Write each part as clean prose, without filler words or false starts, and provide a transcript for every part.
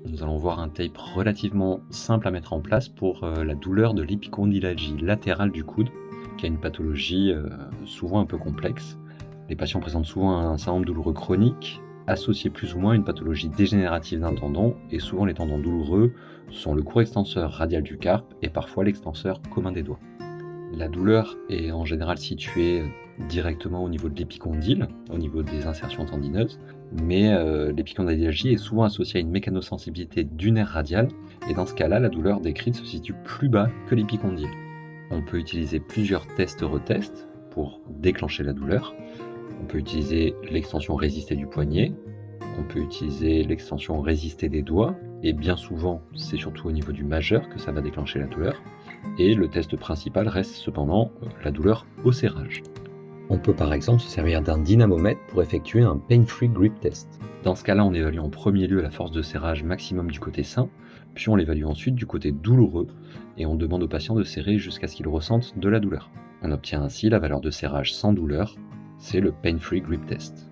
nous allons voir un tape relativement simple à mettre en place pour la douleur de l'épicondylalgie latérale du coude, qui est une pathologie souvent un peu complexe. Les patients présentent souvent un syndrome douloureux chronique, associé plus ou moins à une pathologie dégénérative d'un tendon, et souvent les tendons douloureux sont le court extenseur radial du carpe et parfois l'extenseur commun des doigts. La douleur est en général située directement au niveau de l'épicondyle, au niveau des insertions tendineuses, mais l'épicondylalgie est souvent associée à une mécanosensibilité du nerf radial, et dans ce cas-là, la douleur décrite se situe plus bas que l'épicondyle. On peut utiliser plusieurs tests-retests pour déclencher la douleur. On peut utiliser l'extension résistée du poignet, on peut utiliser l'extension résistée des doigts, et bien souvent, c'est surtout au niveau du majeur que ça va déclencher la douleur. Et le test principal reste cependant la douleur au serrage. On peut par exemple se servir d'un dynamomètre pour effectuer un pain-free grip test. Dans ce cas-là, on évalue en premier lieu la force de serrage maximum du côté sain, puis on l'évalue ensuite du côté douloureux, et on demande au patient de serrer jusqu'à ce qu'il ressente de la douleur. On obtient ainsi la valeur de serrage sans douleur, c'est le pain-free grip test.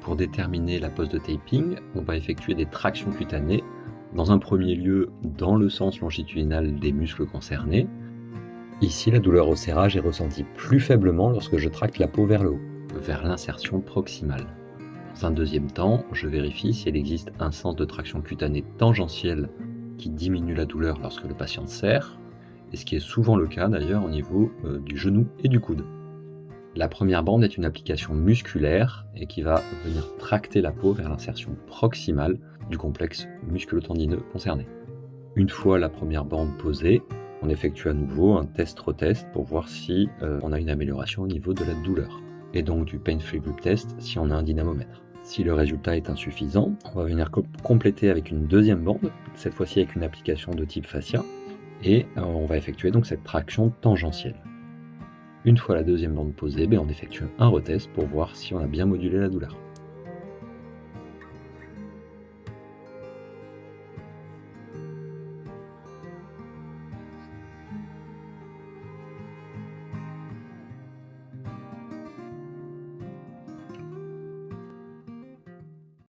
Pour déterminer la pose de taping, on va effectuer des tractions cutanées, dans un premier lieu dans le sens longitudinal des muscles concernés. Ici, la douleur au serrage est ressentie plus faiblement lorsque je tracte la peau vers le haut, vers l'insertion proximale. Dans un deuxième temps, je vérifie s'il existe un sens de traction cutanée tangentielle qui diminue la douleur lorsque le patient serre, et ce qui est souvent le cas d'ailleurs au niveau du genou et du coude. La première bande est une application musculaire et qui va venir tracter la peau vers l'insertion proximale du complexe musculo-tendineux concerné. Une fois la première bande posée, on effectue à nouveau un test-retest pour voir si on a une amélioration au niveau de la douleur, et donc du pain-free grip test si on a un dynamomètre. Si le résultat est insuffisant, on va venir compléter avec une deuxième bande, cette fois-ci avec une application de type fascia, et on va effectuer donc cette traction tangentielle. Une fois la deuxième bande posée, on effectue un retest pour voir si on a bien modulé la douleur.